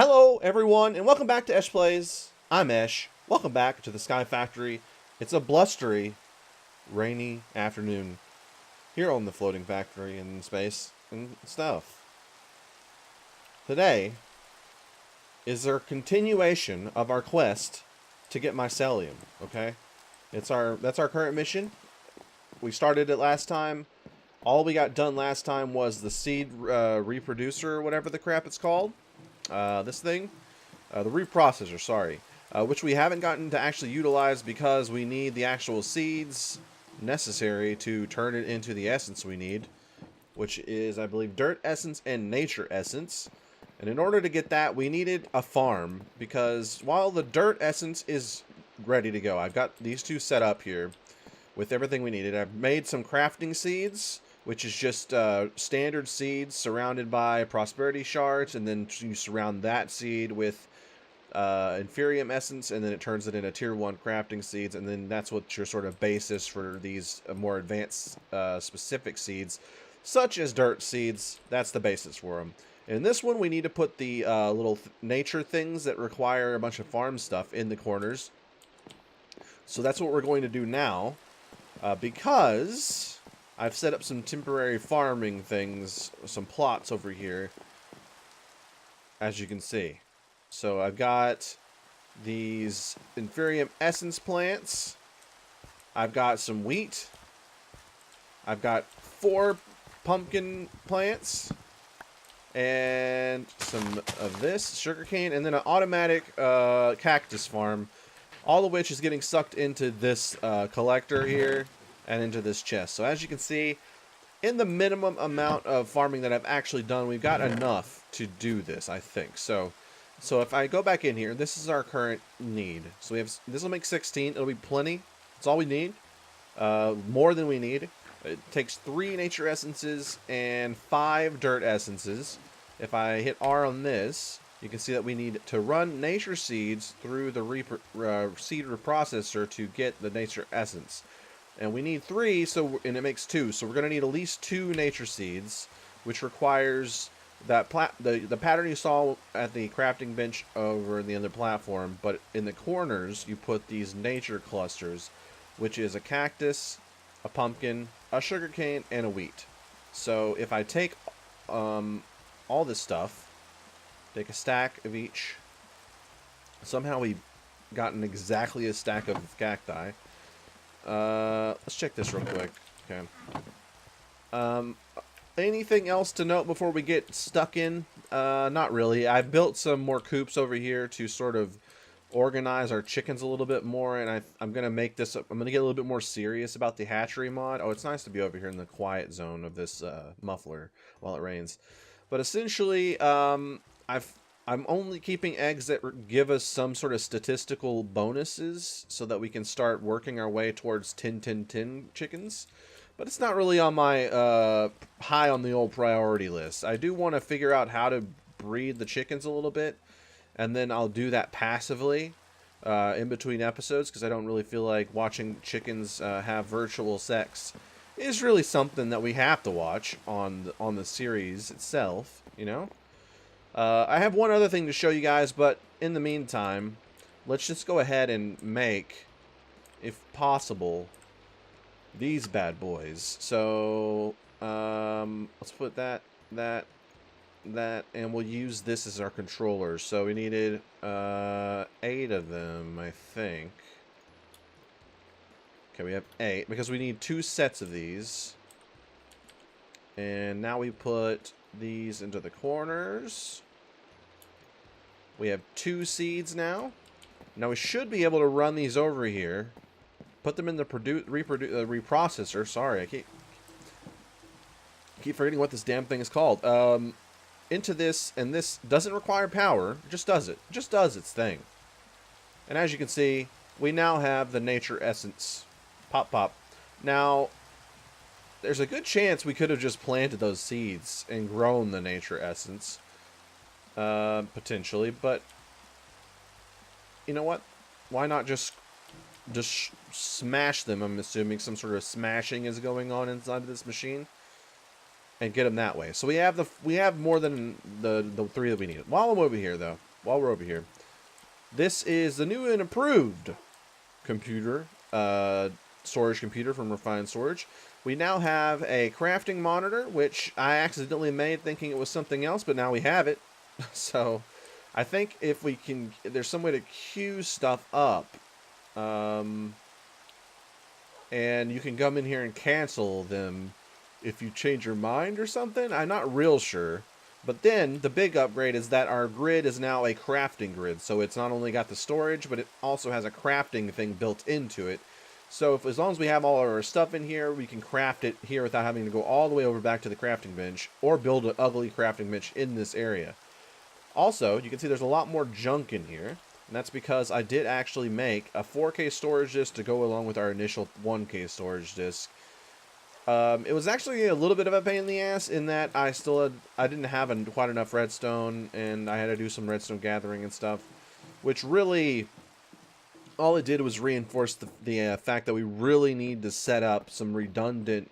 Hello, everyone, and welcome back to EchPlays. I'm Esh. Welcome back to the Sky Factory. It's a blustery, rainy afternoon here on the floating factory in space and stuff. Today is our continuation of our quest to get Mycelium, okay? That's our current mission. We started it last time. All we got done last time was the seed reproducer, or whatever the crap it's called. This thing. The reprocessor, sorry. Which we haven't gotten to actually utilize because we need the actual seeds necessary to turn it into the essence we need. Which is, I believe, dirt essence and nature essence. And in order to get that, we needed a farm. Because while the dirt essence is ready to go, I've got these two set up here with everything we needed. I've made some crafting seeds, which is just standard seeds surrounded by prosperity shards, and then you surround that seed with inferium essence, and then it turns it into tier 1 crafting seeds, and then that's what your sort of basis for these more advanced specific seeds, such as dirt seeds. That's the basis for them. In this one, we need to put the little nature things that require a bunch of farm stuff in the corners. So that's what we're going to do now, because I've set up some temporary farming things, some plots over here, as you can see. So I've got these inferium essence plants. I've got some wheat. I've got 4 pumpkin plants. And some of this, sugarcane, and then an automatic Cactus Farm. All of which is getting sucked into this collector here and into this chest. So as you can see, in the minimum amount of farming that I've actually done, we've got enough to do this, I think. So if I go back in here, this is our current need. So we have, this will make 16. It'll be plenty. That's all we need. More than we need. It takes 3 nature essences and 5 dirt essences. If I hit R on this, you can see that we need to run nature seeds through the seed reprocessor to get the nature essence. And we need 3, and it makes 2. So we're going to need at least 2 nature seeds, which requires that the pattern you saw at the crafting bench over in the other platform. But in the corners, you put these nature clusters, which is a cactus, a pumpkin, a sugarcane, and a wheat. So if I take all this stuff, take a stack of each. Somehow we've gotten exactly a stack of cacti. Let's check this real quick. Okay. Anything else to note before we get stuck in? Not really. I've built some more coops over here to sort of organize our chickens a little bit more, and I'm going to make this, I'm going to get a little bit more serious about the hatchery mod. Oh, it's nice to be over here in the quiet zone of this muffler while it rains. But essentially, I'm only keeping eggs that give us some sort of statistical bonuses so that we can start working our way towards 10-10-10 chickens. But it's not really on my high on the old priority list. I do want to figure out how to breed the chickens a little bit, and then I'll do that passively in between episodes, because I don't really feel like watching chickens have virtual sex is really something that we have to watch on the series itself, you know? I have one other thing to show you guys, but in the meantime, let's just go ahead and make, if possible, these bad boys. So, let's put that, and we'll use this as our controller. So we needed 8 of them, I think. Okay, we have 8, because we need 2 sets of these. And now we put these into the corners. We have 2 seeds now. Now we should be able to run these over here. Put them in the reprocessor. Sorry, I keep forgetting what this damn thing is called. Into this, and this doesn't require power. It just does it. It just does its thing. And as you can see, we now have the nature essence. Pop, pop. Now, there's a good chance we could have just planted those seeds and grown the nature essence. Potentially, but you know what? Why not just smash them? I'm assuming some sort of smashing is going on inside of this machine, and get them that way. So we have more than the 3 that we need. While I'm over here, though, while we're over here, this is the new and improved computer, storage computer from Refined Storage. We now have a crafting monitor, which I accidentally made thinking it was something else, but now we have it. So I think if we can, there's some way to queue stuff up. And you can come in here and cancel them if you change your mind or something. I'm not real sure. But then the big upgrade is that our grid is now a crafting grid. So it's not only got the storage, but it also has a crafting thing built into it. So as long as we have all our stuff in here, we can craft it here without having to go all the way over back to the crafting bench or build an ugly crafting bench in this area. Also, you can see there's a lot more junk in here. And that's because I did actually make a 4K storage disk to go along with our initial 1K storage disk. It was actually a little bit of a pain in the ass in that I didn't have quite enough redstone, and I had to do some redstone gathering and stuff, which really, all it did was reinforce the fact that we really need to set up some redundant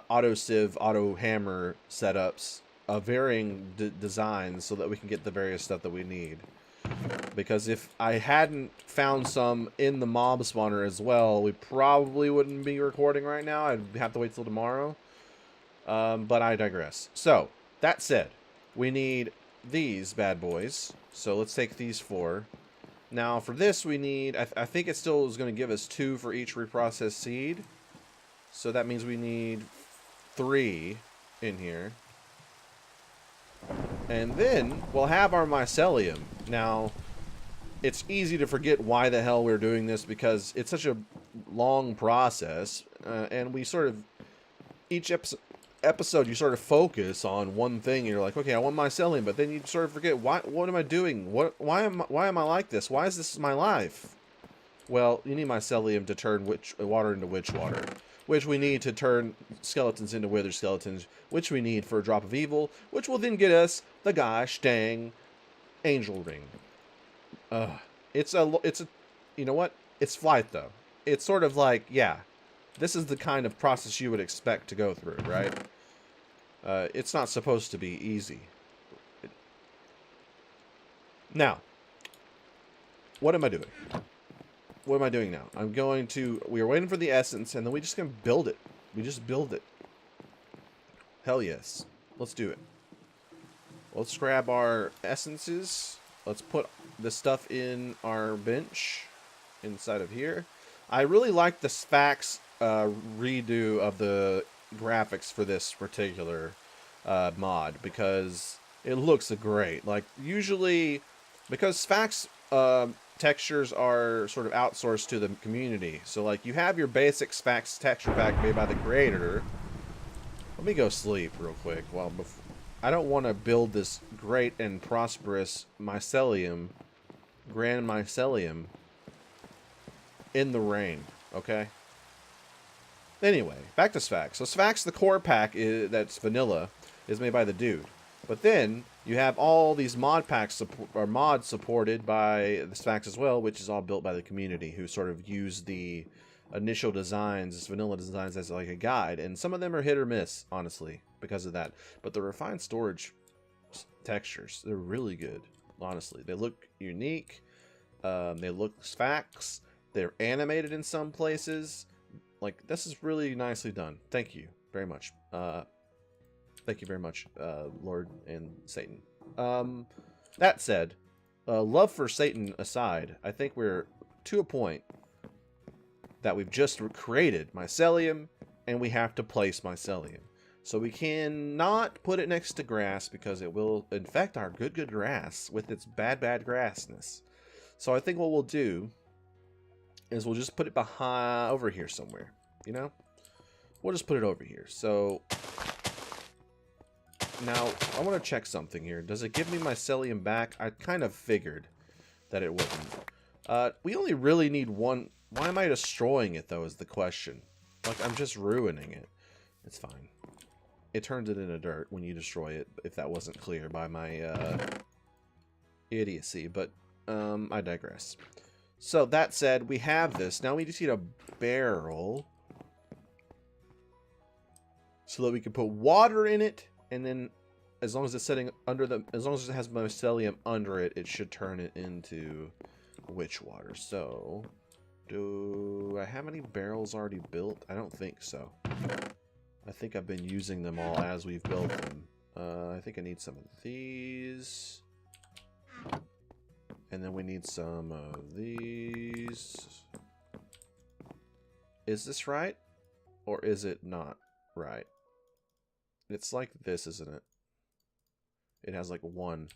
auto sieve, auto hammer setups of varying designs so that we can get the various stuff that we need. Because if I hadn't found some in the mob spawner as well, we probably wouldn't be recording right now. I'd have to wait till tomorrow. But I digress. So, that said, we need these bad boys. So let's take these 4. Now for this we need, I think it still is going to give us 2 for each reprocessed seed. So that means we need 3 in here. And then we'll have our mycelium. Now, it's easy to forget why the hell we're doing this because it's such a long process. And we sort of, each episode you sort of focus on one thing. And you're like, okay, I want mycelium. But then you sort of forget, what am I doing? Why am I like this? Why is this my life? Well, you need mycelium to turn water into witch water. Which we need to turn skeletons into wither skeletons, which we need for a drop of evil, which will then get us the gosh dang angel ring. It's a, you know what? It's flight though. It's sort of like, yeah, this is the kind of process you would expect to go through, right? It's not supposed to be easy. Now, what am I doing? What am I doing now? We are waiting for the essence, and then we just gonna build it. We just build it. Hell yes. Let's do it. Let's grab our essences. Let's put the stuff in our bench inside of here. I really like the Sphax redo of the graphics for this particular mod because it looks great. Like, usually, because Sphax textures are sort of outsourced to the community. So, like, you have your basic Sphax texture pack made by the creator. Let me go sleep real quick. I don't want to build this great and prosperous mycelium, grand mycelium, in the rain, okay? Anyway, back to Sphax. So Sphax, the core pack that's vanilla, is made by the dude. But then you have all these mod packs or mods supported by the Sphax as well, which is all built by the community who sort of use the initial designs, vanilla designs, as like a guide. And some of them are hit or miss, honestly, because of that. But the refined storage textures, they're really good, honestly. They look unique. They look Sphax. They're animated in some places. Like, this is really nicely done. Thank you very much. Thank you very much, Lord and Satan. That said, love for Satan aside, I think we're to a point that we've just created mycelium, and we have to place mycelium. So we cannot put it next to grass because it will infect our good grass with its bad grassness. So I think what we'll do is we'll just put it behind over here somewhere, you know? We'll just put it over here. So now I want to check something here. Does it give me mycelium back? I kind of figured that it wouldn't. We only really need one. Why am I destroying it, though, is the question. Like, I'm just ruining it. It's fine. It turns it into dirt when you destroy it, if that wasn't clear by my idiocy. But I digress. So, that said, we have this. Now we just need a barrel so that we can put water in it and then as long as it's sitting under the, as long as it has mycelium under it, it should turn it into witch water. So, do I have any barrels already built? I don't think so. I think I've been using them all as we've built them. I think I need some of these. And then we need some of these. Is this right? Or is it not right? It's like this, isn't it? It has like one.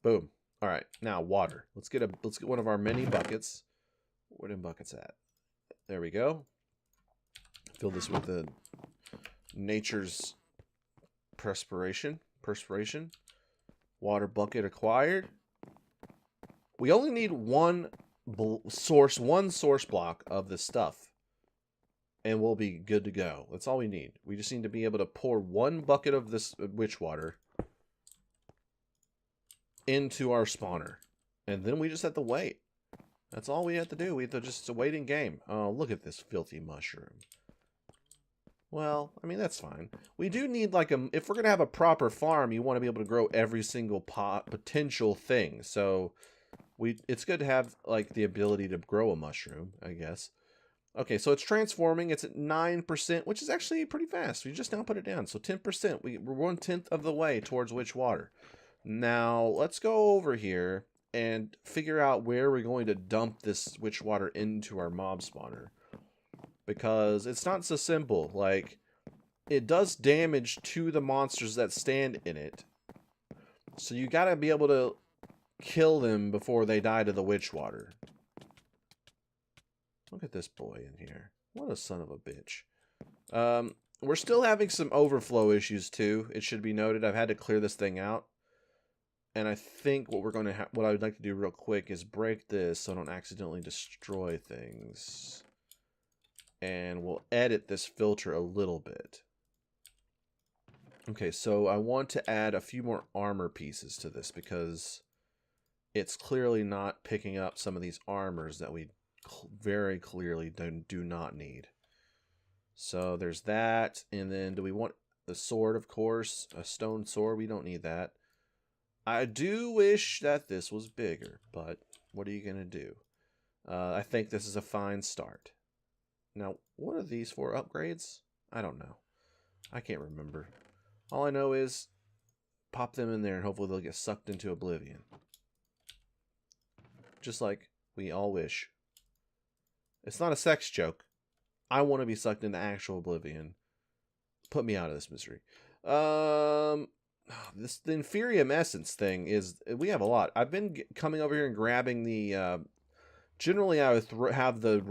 Boom. All right, now water. Let's get one of our mini buckets. Where are them buckets at? There we go. Fill this with the nature's perspiration. Water bucket acquired. We only need one source block of this stuff, and we'll be good to go. That's all we need. We just need to be able to pour one bucket of this witch water into our spawner, and then we just have to wait. That's all we have to do. We have to just wait in game. Oh, look at this filthy mushroom. Well, I mean, that's fine. We do need, like, if we're going to have a proper farm, you want to be able to grow every single potential thing. So, it's good to have, like, the ability to grow a mushroom, I guess. Okay, so it's transforming. It's at 9%, which is actually pretty fast. We just now put it down. So, 10%. We're 1/10 of the way towards witch water. Now, let's go over here and figure out where we're going to dump this witch water into our mob spawner. Because it's not so simple. Like, it does damage to the monsters that stand in it. So you gotta be able to kill them before they die to the witch water. Look at this boy in here. What a son of a bitch. We're still having some overflow issues too. It should be noted. I've had to clear this thing out. And I think what what I would like to do real quick is break this so I don't accidentally destroy things. And we'll edit this filter a little bit. Okay, so I want to add a few more armor pieces to this because it's clearly not picking up some of these armors that we very clearly do not need. So there's that, and then do we want the sword, of course, a stone sword? We don't need that. I do wish that this was bigger, but what are you going to do? I think this is a fine start. Now, what are these for? Upgrades? I don't know. I can't remember. All I know is pop them in there and hopefully they'll get sucked into oblivion. Just like we all wish. It's not a sex joke. I want to be sucked into actual oblivion. Put me out of this misery. The Inferium Essence thing is, we have a lot. I've been coming over here and grabbing the... Generally, I would have the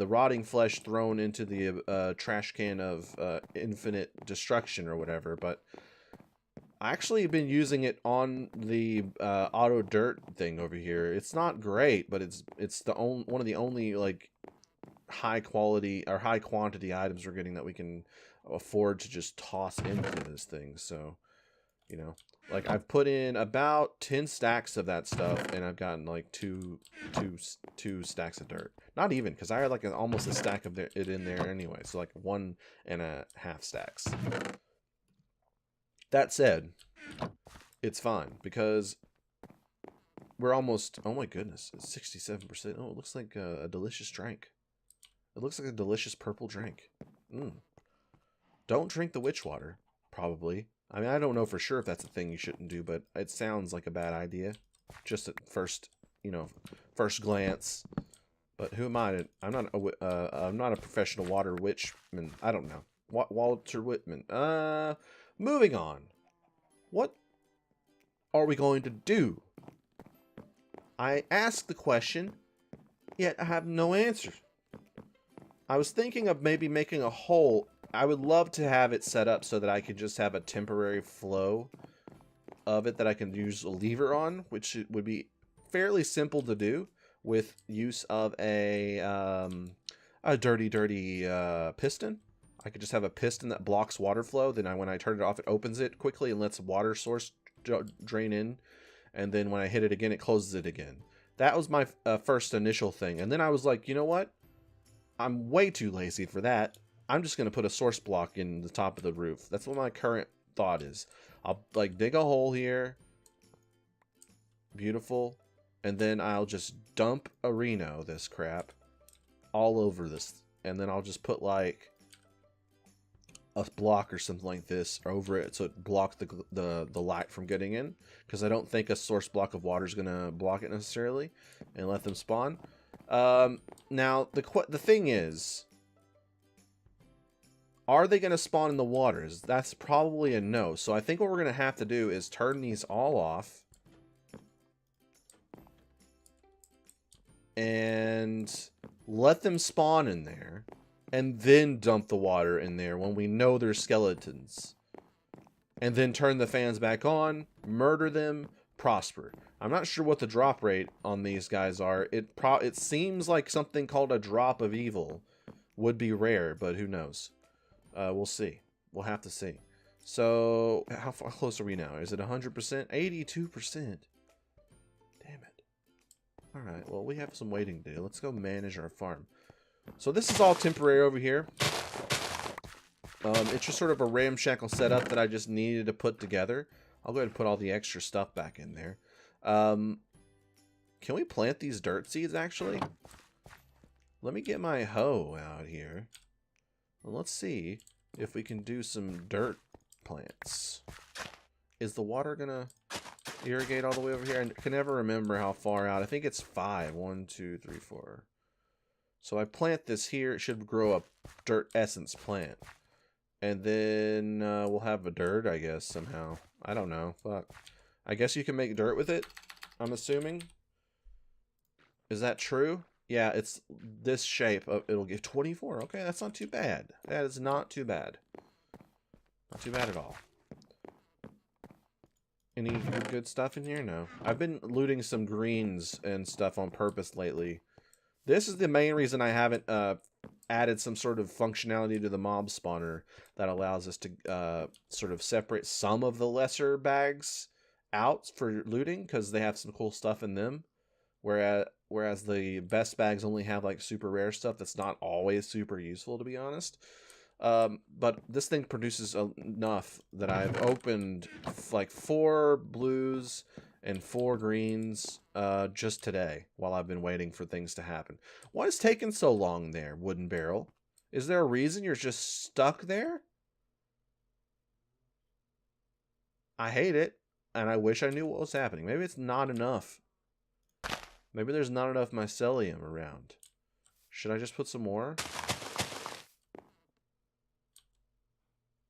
rotting flesh thrown into the trash can of infinite destruction or whatever, but I actually have been using it on the auto dirt thing over here. It's not great, but it's the one of the only like high quality or high quantity items we're getting that we can afford to just toss into this thing. So, you know, like I've put in about 10 stacks of that stuff, and I've gotten like two stacks of dirt. Not even, because I had like almost a stack of it in there anyway. So like 1.5 stacks. That said, it's fine because we're almost. Oh my goodness, it's 67%. Oh, it looks like a delicious drink. It looks like a delicious purple drink. Don't drink the witch water, probably. I mean, I don't know for sure if that's a thing you shouldn't do, but it sounds like a bad idea. Just at first, first glance. But who am I? I'm not a professional water witchman. I don't know. Walter Whitman. Moving on. What are we going to do? I asked the question, yet I have no answers. I was thinking of maybe making a hole. I would love to have it set up so that I could just have a temporary flow of it that I can use a lever on, which would be fairly simple to do with use of a dirty piston. I could just have a piston that blocks water flow. Then when I turn it off, it opens it quickly and lets water source drain in. And then when I hit it again, it closes it again. That was my first initial thing. And then I was like, you know what? I'm way too lazy for that. I'm just going to put a source block in the top of the roof. That's what my current thought is. I'll like dig a hole here. Beautiful. And then I'll just dump a Reno, this crap, all over this. And then I'll just put like a block or something like this over it so it blocks the light from getting in. Because I don't think a source block of water is going to block it necessarily and let them spawn. Now, the thing is, are they going to spawn in the waters? That's probably a no. So I think what we're going to have to do is turn these all off. And let them spawn in there. And then dump the water in there when we know they're skeletons. And then turn the fans back on, murder them, prosper. I'm not sure what the drop rate on these guys are. It seems like something called a drop of evil would be rare, but who knows? We'll see. We'll have to see. So, how close are we now? Is it 100%? 82%. Damn it. Alright, well, we have some waiting to do. Let's go manage our farm. So this is all temporary over here. It's just sort of a ramshackle setup that I just needed to put together. I'll go ahead and put all the extra stuff back in there. Can we plant these dirt seeds, actually? Let me get my hoe out here. Well, let's see if we can do some dirt plants. Is the water gonna irrigate all the way over here? I can never remember how far out. I think it's 5. 1, 2, 3, 4. So I plant this here. It should grow a dirt essence plant. And then we'll have a dirt, I guess, somehow. I don't know. Fuck. I guess you can make dirt with it, I'm assuming. Is that true? Yeah, it's this shape. It'll give 24. Okay, that's not too bad. That is not too bad. Not too bad at all. Any good stuff in here? No. I've been looting some greens and stuff on purpose lately. This is the main reason I haven't added some sort of functionality to the mob spawner that allows us to sort of separate some of the lesser bags out for looting, because they have some cool stuff in them. Whereas the best bags only have like super rare stuff that's not always super useful, to be honest. But this thing produces enough that I've opened like 4 blues and 4 greens just today while I've been waiting for things to happen. What is taking so long there, Wooden Barrel? Is there a reason you're just stuck there? I hate it, and I wish I knew what was happening. Maybe it's not enough. Maybe there's not enough mycelium around. Should I just put some more?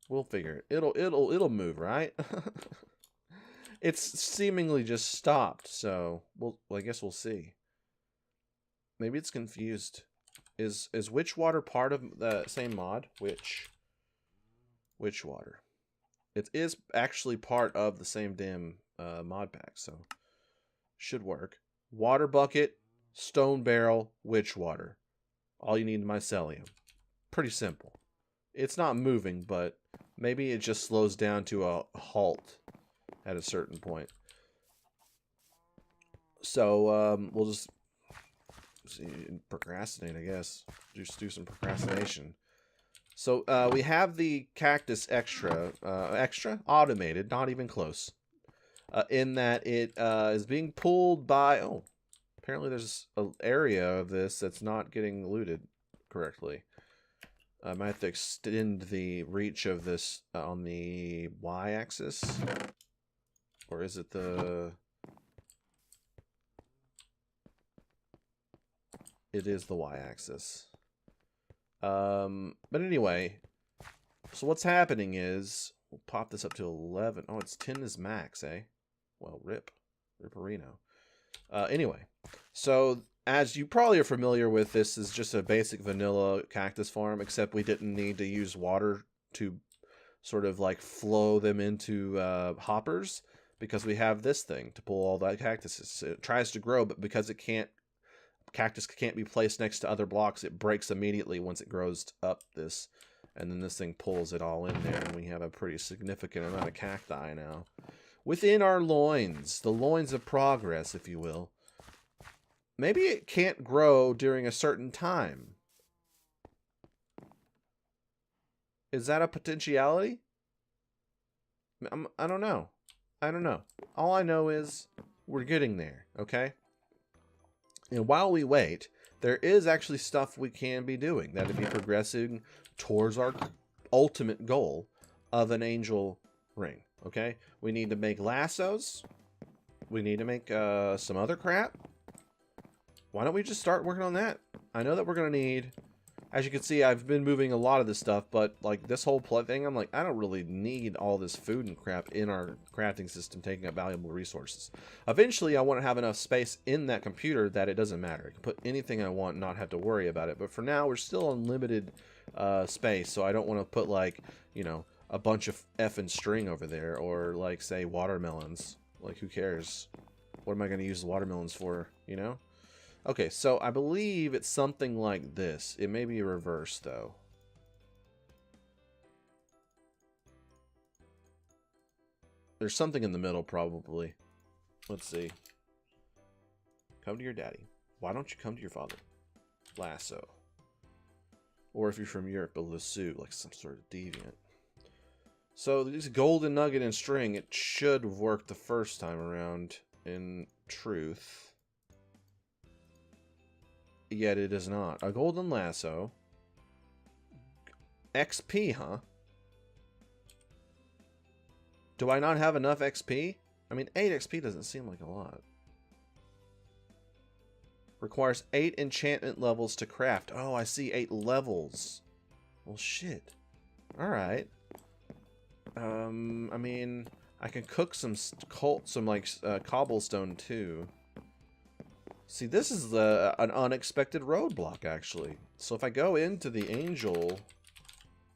We'll figure it. It'll move, right? It's seemingly just stopped, so I guess we'll see. Maybe it's confused. Is witch water part of the same mod? Witch water. It is actually part of the same damn mod pack, so should work. Water bucket, stone barrel, witch water. All you need is mycelium. Pretty simple. It's not moving, but maybe it just slows down to a halt at a certain point. So we'll just procrastinate, I guess. Just do some procrastination. So we have the cactus extra automated, not even close. In that it is being pulled by... Oh, apparently there's an area of this that's not getting looted correctly. I might have to extend the reach of this on the y-axis. Or is it the... It is the y-axis. But anyway, so what's happening is... We'll pop this up to 11. Oh, it's 10 is max, eh? Well, Ripperino. Anyway, so as you probably are familiar with, this is just a basic vanilla cactus farm, except we didn't need to use water to sort of like flow them into hoppers, because we have this thing to pull all that cactuses. It tries to grow, but because it can't, cactus can't be placed next to other blocks, it breaks immediately once it grows up this, and then this thing pulls it all in there, and we have a pretty significant amount of cacti now. Within our loins, the loins of progress, if you will. Maybe it can't grow during a certain time. Is that a potentiality? I don't know. I don't know. All I know is we're getting there, okay? And while we wait, there is actually stuff we can be doing that'll be progressing towards our ultimate goal of an angel ring, okay? We need to make lassos. We need to make some other crap. Why don't we just start working on that? I know that we're going to need... As you can see, I've been moving a lot of this stuff, but like this whole thing, I'm like, I don't really need all this food and crap in our crafting system taking up valuable resources. Eventually, I want to have enough space in that computer that it doesn't matter. I can put anything I want and not have to worry about it. But for now, we're still on limited space, so I don't want to put like, you know, a bunch of effing string over there or like, say, watermelons. Like, who cares? What am I going to use the watermelons for, you know? Okay, so I believe it's something like this. It may be reversed, though. There's something in the middle, probably. Let's see. Come to your daddy. Why don't you come to your father? Lasso. Or if you're from Europe, a lasso, like some sort of deviant. So this golden nugget and string, it should have worked the first time around, in truth. Yet it is not. A golden lasso. XP, huh? Do I not have enough XP? I mean, 8 XP doesn't seem like a lot. Requires 8 enchantment levels to craft. Oh, I see 8 levels. Well, shit. Alright. I mean, I can cook some cobblestone too. See, this is an unexpected roadblock, actually. So if I go into the angel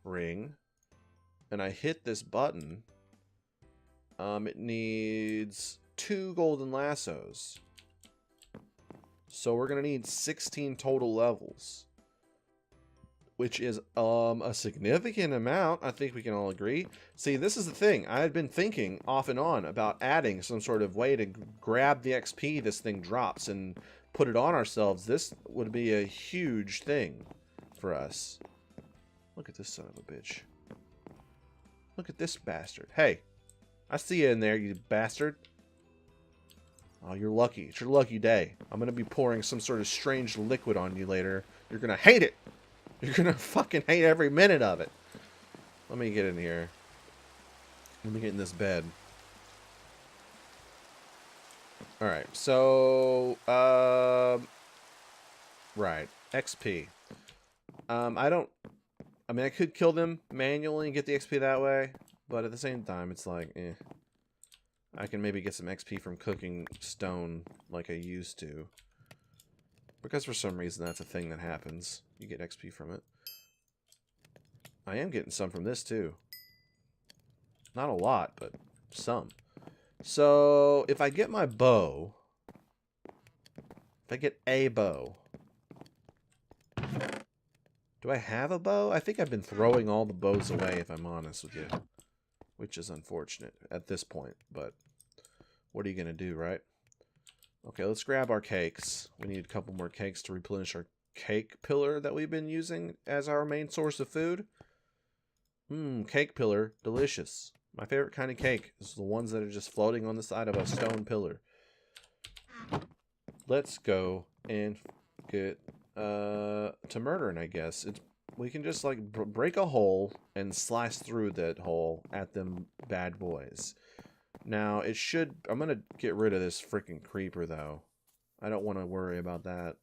ring and I hit this button, it needs 2 golden lassos. So we're going to need 16 total levels, which is a significant amount. I think we can all agree. See, this is the thing. I had been thinking off and on about adding some sort of way to grab the XP this thing drops and put it on ourselves. This would be a huge thing for us. Look at this son of a bitch. Look at this bastard. Hey, I see you in there, you bastard. Oh, you're lucky. It's your lucky day. I'm going to be pouring some sort of strange liquid on you later. You're going to hate it. You're going to fucking hate every minute of it. Let me get in here. Let me get in this bed. Alright, so... right. XP. I mean, I could kill them manually and get the XP that way. But at the same time, it's like, eh. I can maybe get some XP from cooking stone like I used to. Because for some reason that's a thing that happens. You get XP from it. I am getting some from this too. Not a lot, but some. So, if I get my bow... If I get a bow... Do I have a bow? I think I've been throwing all the bows away, if I'm honest with you. Which is unfortunate at this point, but... What are you going to do, right? Okay, let's grab our cakes. We need a couple more cakes to replenish our cake pillar that we've been using as our main source of food. Cake pillar. Delicious. My favorite kind of cake is the ones that are just floating on the side of a stone pillar. Let's go and get to murdering, I guess. We can just like break a hole and slice through that hole at them bad boys. Now, it should... I'm going to get rid of this freaking creeper, though. I don't want to worry about that.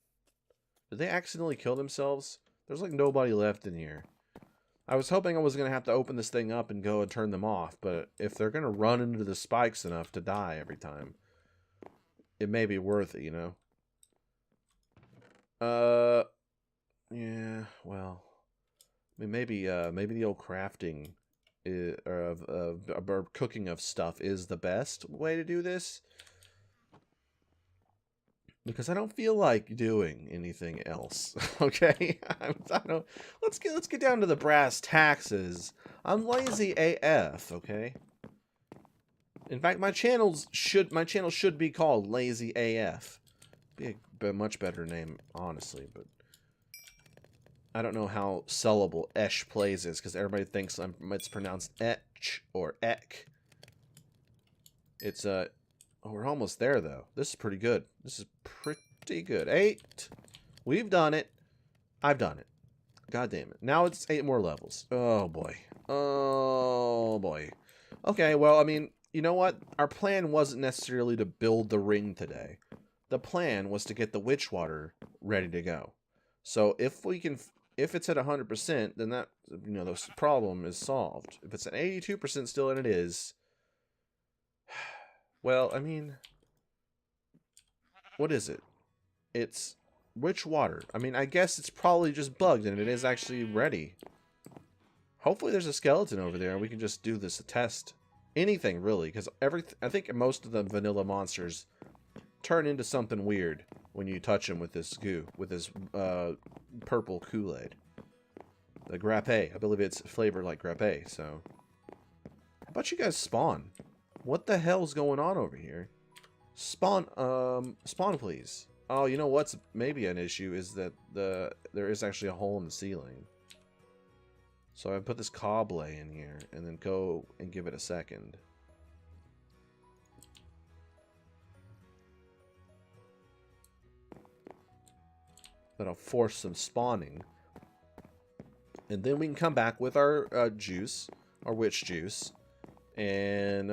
Did they accidentally kill themselves? There's like nobody left in here. I was hoping I was going to have to open this thing up and go and turn them off, but if they're going to run into the spikes enough to die every time, it may be worth it, you know? Yeah, well... I mean, maybe the old crafting... or cooking of stuff is the best way to do this, because I don't feel like doing anything else. Okay, I don't. Let's get down to the brass taxes. I'm lazy AF. Okay. In fact, my channel should be called Lazy AF. Be a much better name, honestly. But I don't know how sellable EchPlays is because everybody thinks it's pronounced etch or ek. It's oh, we're almost there though. This is pretty good. This is pretty good. 8. We've done it. I've done it. God damn it. Now it's 8 more levels. Oh boy. Oh boy. Okay, well, I mean, you know what? Our plan wasn't necessarily to build the ring today. The plan was to get the witch water ready to go. So if we can, if it's at 100%, then that, you know, the problem is solved. If it's at 82% still, and it is, well, I mean, what is it? It's witch water. I mean, I guess it's probably just bugged and it is actually ready. Hopefully there's a skeleton over there and we can just do this test. Anything really, because I think most of the vanilla monsters turn into something weird when you touch them with this goo, with this purple Kool-Aid. The grappe. I believe it's flavored like grappe, so. How about you guys spawn? What the hell's going on over here? Spawn, spawn please. Oh, you know what's maybe an issue is that there is actually a hole in the ceiling. So I put this cobble in here and then go and give it a second. That'll force some spawning. And then we can come back with our juice, our witch juice, and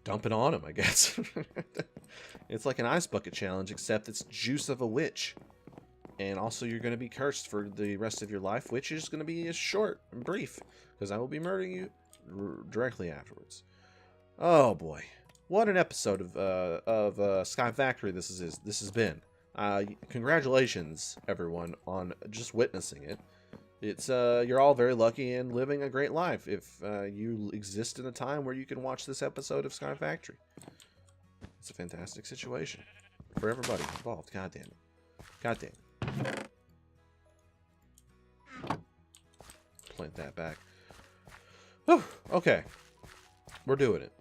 dump it on them, I guess. It's like an ice bucket challenge, except it's juice of a witch. And also you're going to be cursed for the rest of your life, which is going to be short and brief, because I will be murdering you directly afterwards. Oh boy. What an episode of Sky Factory this has been. Congratulations, everyone, on just witnessing it. It's you're all very lucky and living a great life if you exist in a time where you can watch this episode of Sky Factory. It's a fantastic situation for everybody involved. God damn it. God damn it. Plant that back. Whew, okay. We're doing it.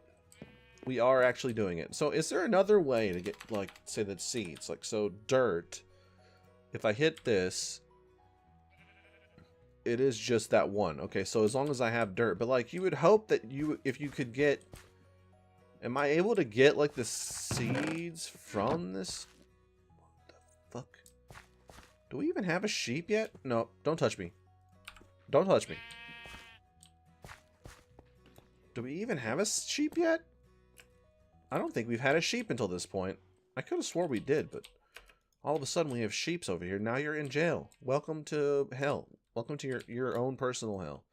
We are actually doing it. So is there another way to get, like, say that seeds? Like, so dirt, if I hit this, it is just that one. Okay, so as long as I have dirt. But, like, you would hope that if you could get, am I able to get, like, the seeds from this? What the fuck? Do we even have a sheep yet? No, don't touch me. Don't touch me. Do we even have a sheep yet? I don't think we've had a sheep until this point. I could have swore we did, but all of a sudden we have sheeps over here. Now you're in jail. Welcome to hell. Welcome to your own personal hell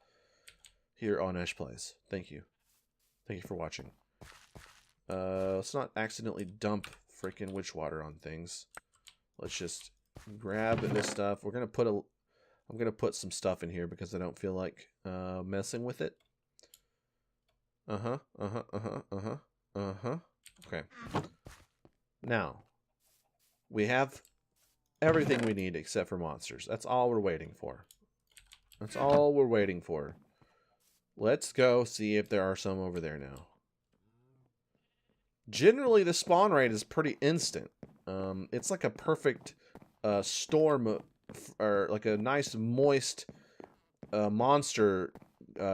here on EchPlays. Thank you. Thank you for watching. Let's not accidentally dump freaking witch water on things. Let's just grab this stuff. We're gonna put I'm gonna put some stuff in here because I don't feel like messing with it. Okay. Now we have everything we need except for monsters. That's all we're waiting for. That's all we're waiting for. Let's go see if there are some over there now. Generally, the spawn rate is pretty instant. It's like a perfect storm, or like a nice moist monster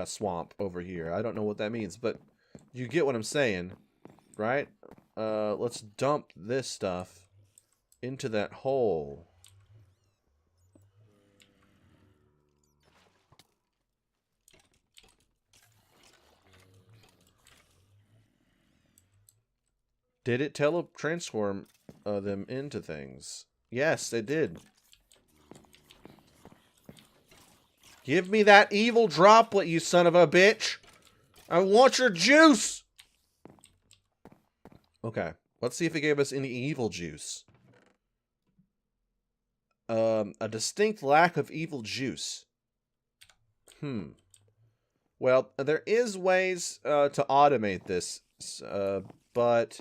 swamp over here. I don't know what that means, but you get what I'm saying, right? Let's dump this stuff into that hole. Did it transform them into things? Yes, it did. Give me that evil droplet, you son of a bitch! I want your juice! Okay, let's see if it gave us any evil juice. A distinct lack of evil juice. Well, there is ways to automate this, but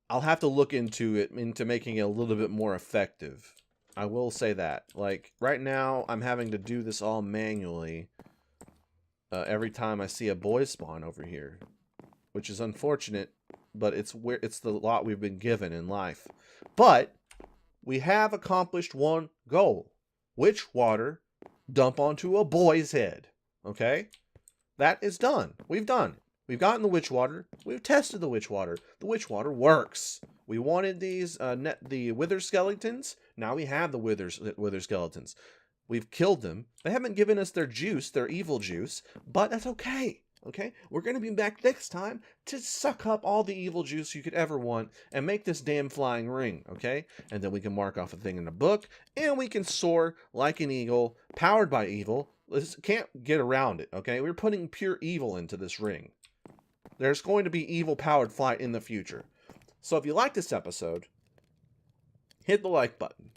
I'll have to look into making it a little bit more effective. I will say that. Like, right now, I'm having to do this all manually every time I see a boy spawn over here, which is unfortunate but it's the lot we've been given in life. But we have accomplished one goal. Witch water dump onto a boy's head. Okay? That is done. We've done it. We've gotten the witch water. We've tested the witch water. The witch water works. We wanted these the wither skeletons. Now we have the wither skeletons. We've killed them. They haven't given us their juice, their evil juice, but that's okay. Okay? We're going to be back next time to suck up all the evil juice you could ever want and make this damn flying ring, okay? And then we can mark off a thing in the book, and we can soar like an eagle, powered by evil. Can't get around it, okay? We're putting pure evil into this ring. There's going to be evil-powered flight in the future. So if you like this episode, hit the like button.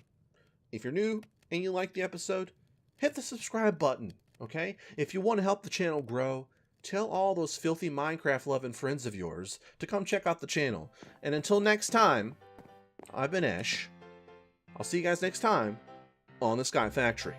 If you're new and you like the episode, hit the subscribe button, okay? If you want to help the channel grow, tell all those filthy Minecraft-loving friends of yours to come check out the channel. And until next time, I've been Esh. I'll see you guys next time on the Sky Factory.